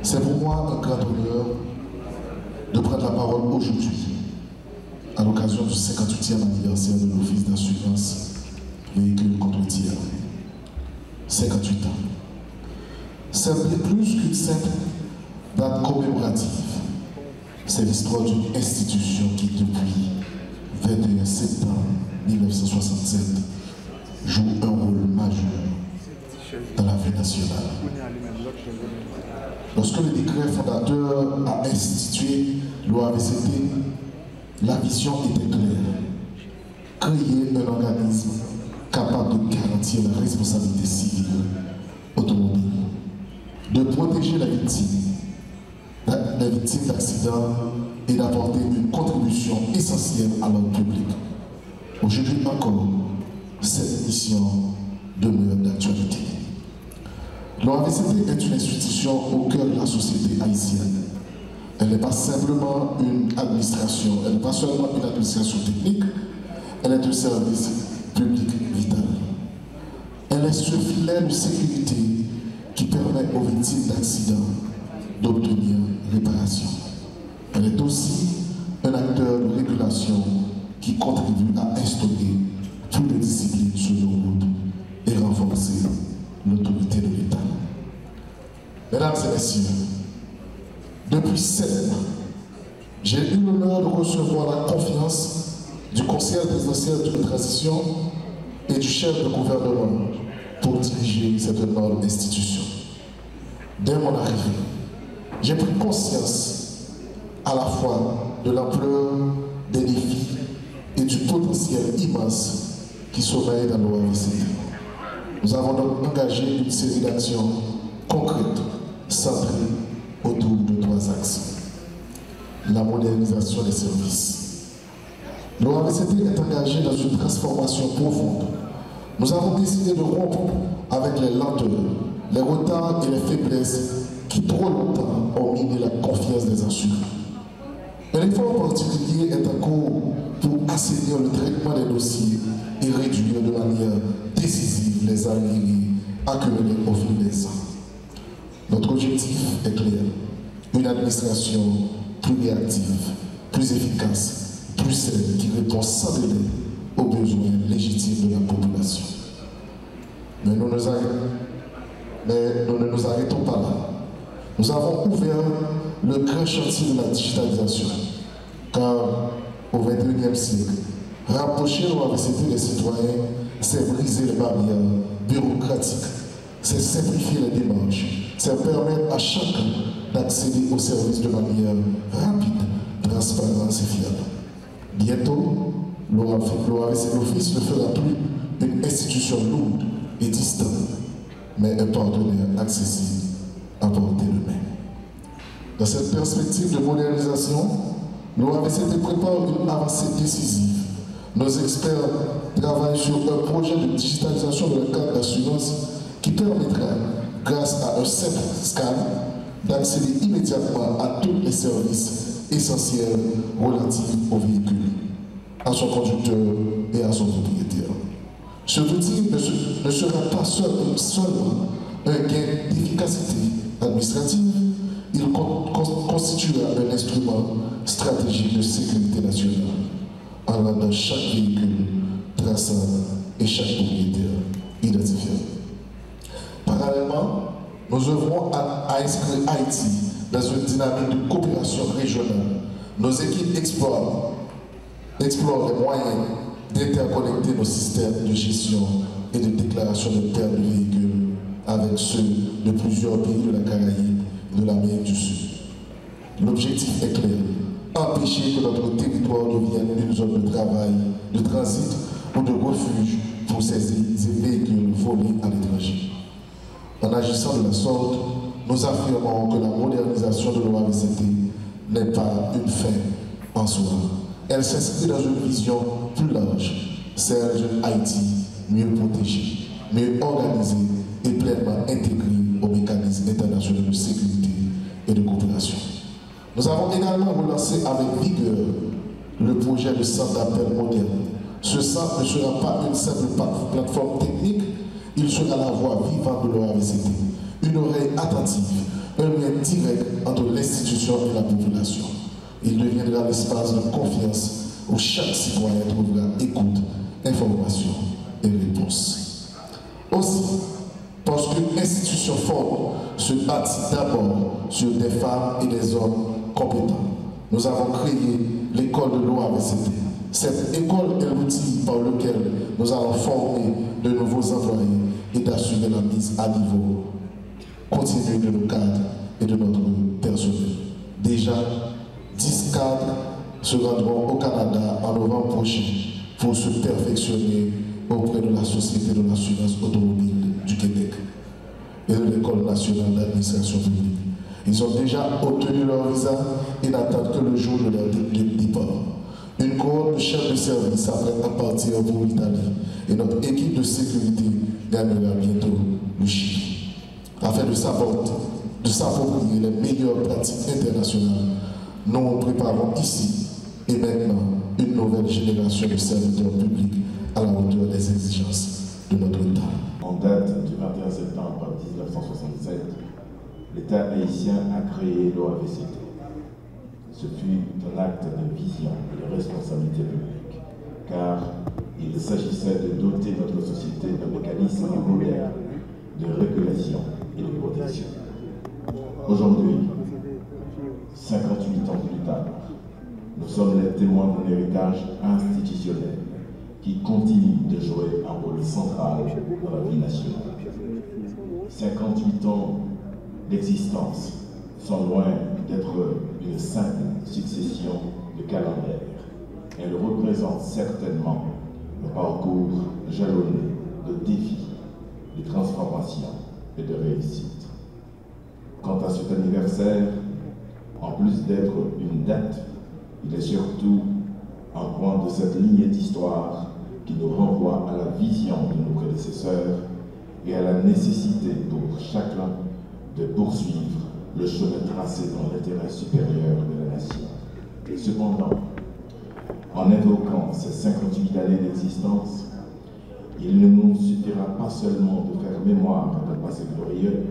C'est pour moi un grand honneur de prendre la parole aujourd'hui à l'occasion du 58e anniversaire de l'Office d'assurance véhicule contre tir. 58 ans. C'est bien plus qu'une simple date commémorative. C'est l'histoire d'une institution qui, depuis 21 septembre 1967, joue un rôle majeur dans la vie nationale. Lorsque le décret fondateur a institué l'OAVCT, la vision était claire. Créer un organisme capable de garantir la responsabilité civile automobile, de protéger les victimes d'accidents et d'apporter une contribution essentielle à l'ordre public. Aujourd'hui encore, cette mission demeure d'actualité. L'OAVCT est une institution au cœur de la société haïtienne. Elle n'est pas simplement une administration, elle n'est pas seulement une administration technique, elle est un service public vital. Elle est ce filet de sécurité qui permet aux victimes d'accidents d'obtenir réparation. Elle est aussi un acteur de régulation qui contribue à instaurer plus de discipline sur nos routes et renforcer l'autorité de l'État. Mesdames et messieurs, depuis 7 mois, j'ai eu l'honneur de recevoir la confiance du Conseil présidentiel de transition et du chef de gouvernement pour diriger cette noble institution. Dès mon arrivée, j'ai pris conscience à la fois de l'ampleur des défis et du potentiel immense qui sommeille dans l'OAVCT. Nous avons donc engagé une série d'actions concrètes centrées autour de 3 axes. La modernisation des services. L'OAVCT est engagé dans une transformation profonde. Nous avons décidé de rompre avec les lenteurs, les retards et les faiblesses qui trop longtemps ont miné la confiance des assurés. Un effort particulier est en cours pour assainir le traitement des dossiers et réduire de manière décisive les arriérés accumulés au fil des ans. Notre objectif est clair, une administration plus réactive, plus efficace, plus saine, qui répond sans délai aux besoins légitimes de la population. Mais nous ne nous arrêtons pas là. Nous avons ouvert le grand chantier de la digitalisation, car au XXIe siècle, rapprocher l'OAVCT des citoyens, c'est briser les barrières bureaucratiques, c'est simplifier les démarches, c'est permettre à chacun d'accéder aux services de manière rapide, transparente et fiable. Bientôt, l'Office ne fera plus une institution lourde et distante, mais un partenaire accessible à portée de main. Dans cette perspective de modernisation, l'OAVCT prépare une avancée décisive. Nos experts travaillent sur un projet de digitalisation de la carte d'assurance qui permettra, grâce à un simple scan, d'accéder immédiatement à tous les services essentiels relatifs au véhicule, à son conducteur et à son propriétaire. Cet outil ne sera pas seulement un gain d'efficacité administrative, il constituera un instrument stratégique de sécurité nationale en rendant chaque véhicule traçable et chaque propriétaire identifiable. Parallèlement, nous œuvrons à inscrire Haïti dans une dynamique de coopération régionale. Nos équipes explorent les moyens d'interconnecter nos systèmes de gestion et de déclaration de perte de véhicules avec ceux de plusieurs pays de la Caraïbe et de l'Amérique du Sud. L'objectif est clair, empêcher que notre territoire devienne une zone de travail, de transit ou de refuge pour ces véhicules volés à l'étranger. En agissant de la sorte, nous affirmons que la modernisation de l'OAVCT n'est pas une fin en soi. Elle s'inscrit dans une vision plus large, celle d'une Haïti mieux protégée, mieux organisée et pleinement intégrée aux mécanismes internationaux de sécurité et de coopération. Nous avons également relancé avec vigueur le projet de centre d'appel moderne. Ce centre ne sera pas une simple plateforme technique, il sera la voix vivante de l'OAVCT, une oreille attentive, un lien direct entre l'institution et la population. Il deviendra l'espace de confiance où chaque citoyen trouvera écoute, information et réponse. Aussi, parce qu'une institution forte se bâtit d'abord sur des femmes et des hommes compétents, nous avons créé l'école de l'OAVCT. Cette école est l'outil par lequel nous allons former de nouveaux employés et d'assurer la mise à niveau continue de nos cadres et de notre personnel. Déjà, 10 cadres se rendront au Canada en novembre prochain pour se perfectionner auprès de la Société de l'assurance automobile du Québec et de l'École nationale d'administration publique. Ils ont déjà obtenu leur visa et n'attendent que le jour de leur départ. Une cohorte de chefs de service s'apprête à partir pour l'Italie et notre équipe de sécurité gagnera bientôt le Chili. Afin de s'approprier les meilleures pratiques internationales, nous préparons ici et maintenant une nouvelle génération de serviteurs publics à la hauteur des exigences de notre État. En date du 21 septembre 1967, l'État haïtien a créé l'OAVCT. Ce fut un acte de vision et de responsabilité publique, car il s'agissait de doter notre société d'un mécanisme moderne de régulation et de protection. Aujourd'hui, 58 ans plus tard, nous sommes les témoins d'un héritage institutionnel qui continue de jouer un rôle central dans la vie nationale. 58 ans d'existence sont loin d'être une simple succession de calendaires. Elles représentent certainement un parcours jalonné de défis, de transformation et de réussite. Quant à cet anniversaire, en plus d'être une date, il est surtout un point de cette lignée d'histoire qui nous renvoie à la vision de nos prédécesseurs et à la nécessité pour chacun de poursuivre le chemin tracé dans l'intérêt supérieur de la nation. Cependant, en évoquant ces 58 années d'existence, il ne nous suffira pas seulement de faire mémoire d'un passé glorieux,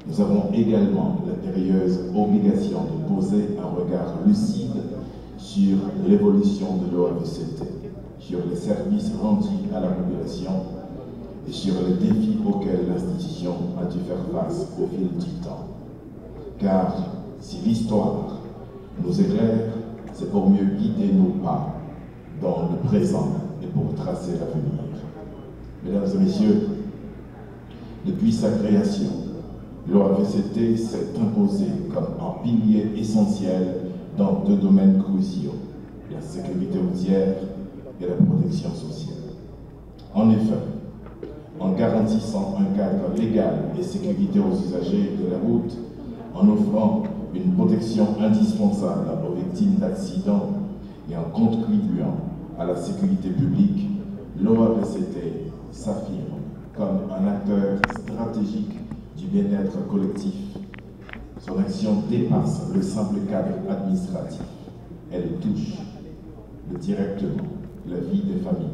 nous avons également l'impérieuse obligation de poser un regard lucide sur l'évolution de l'OAVCT, sur les services rendus à la population et sur les défis auxquels l'institution a dû faire face au fil du temps. Car si l'histoire nous éclaire, c'est pour mieux guider nos pas dans le présent et pour tracer l'avenir. Mesdames et messieurs, depuis sa création, l'OAVCT s'est imposé comme un pilier essentiel dans deux domaines cruciaux, la sécurité routière et la protection sociale. En effet, en garantissant un cadre légal et sécurité aux usagers de la route, en offrant une protection indispensable aux victimes d'accidents et en contribuant à la sécurité publique, l'OAVCT s'affirme comme un acteur stratégique du bien-être collectif. Son action dépasse le simple cadre administratif. Elle touche directement la vie des familles,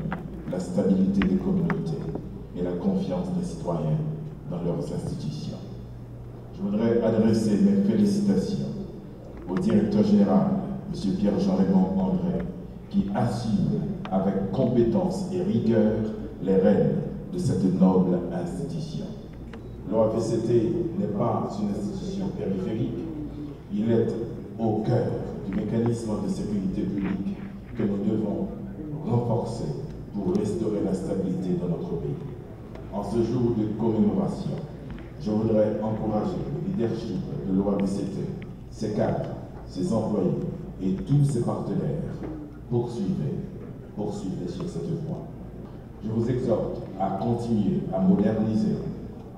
la stabilité des communautés et la confiance des citoyens dans leurs institutions. Je voudrais adresser mes félicitations au directeur général, M. Pierre-Jean-Raymond André, qui assume avec compétence et rigueur les rênes de cette noble institution. L'OAVCT n'est pas une institution périphérique, il est au cœur du mécanisme de sécurité publique que nous devons renforcer pour restaurer la stabilité dans notre pays. En ce jour de commémoration, je voudrais encourager le leadership de l'OAVCT, ses cadres, ses employés et tous ses partenaires. Poursuivez sur cette voie. Je vous exhorte à continuer à moderniser,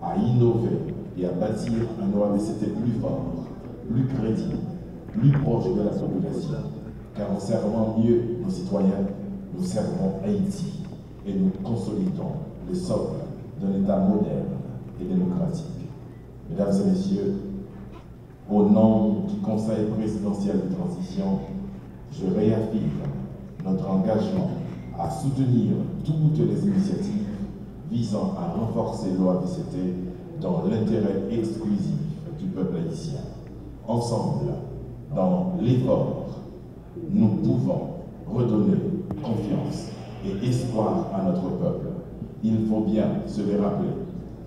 à innover et à bâtir un OAVCT plus fort, plus crédible, plus proche de la population. Car en servant mieux nos citoyens, nous servons Haïti et nous consolidons le socle d'un État moderne et démocratique. Mesdames et messieurs, au nom du Conseil présidentiel de transition, je réaffirme notre engagement à soutenir toutes les initiatives visant à renforcer l'OAVCT dans l'intérêt exclusif du peuple haïtien. Ensemble, dans l'effort, nous pouvons redonner confiance et espoir à notre peuple. Il faut bien se le rappeler.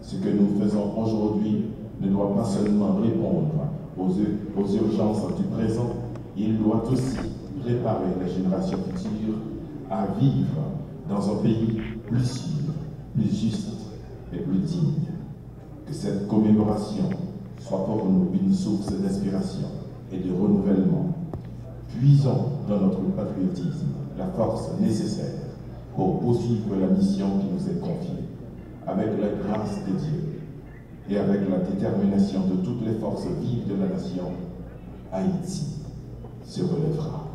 Ce que nous faisons aujourd'hui ne doit pas seulement répondre aux urgences du présent, il doit aussi préparer les générations futures à vivre dans un pays plus sûr, plus juste et plus digne. Que cette commémoration soit pour nous une source d'inspiration et de renouvellement. Puisons dans notre patriotisme la force nécessaire pour poursuivre la mission qui nous est confiée, avec la grâce de Dieu et avec la détermination de toutes les forces vives de la nation. Haïti se relèvera.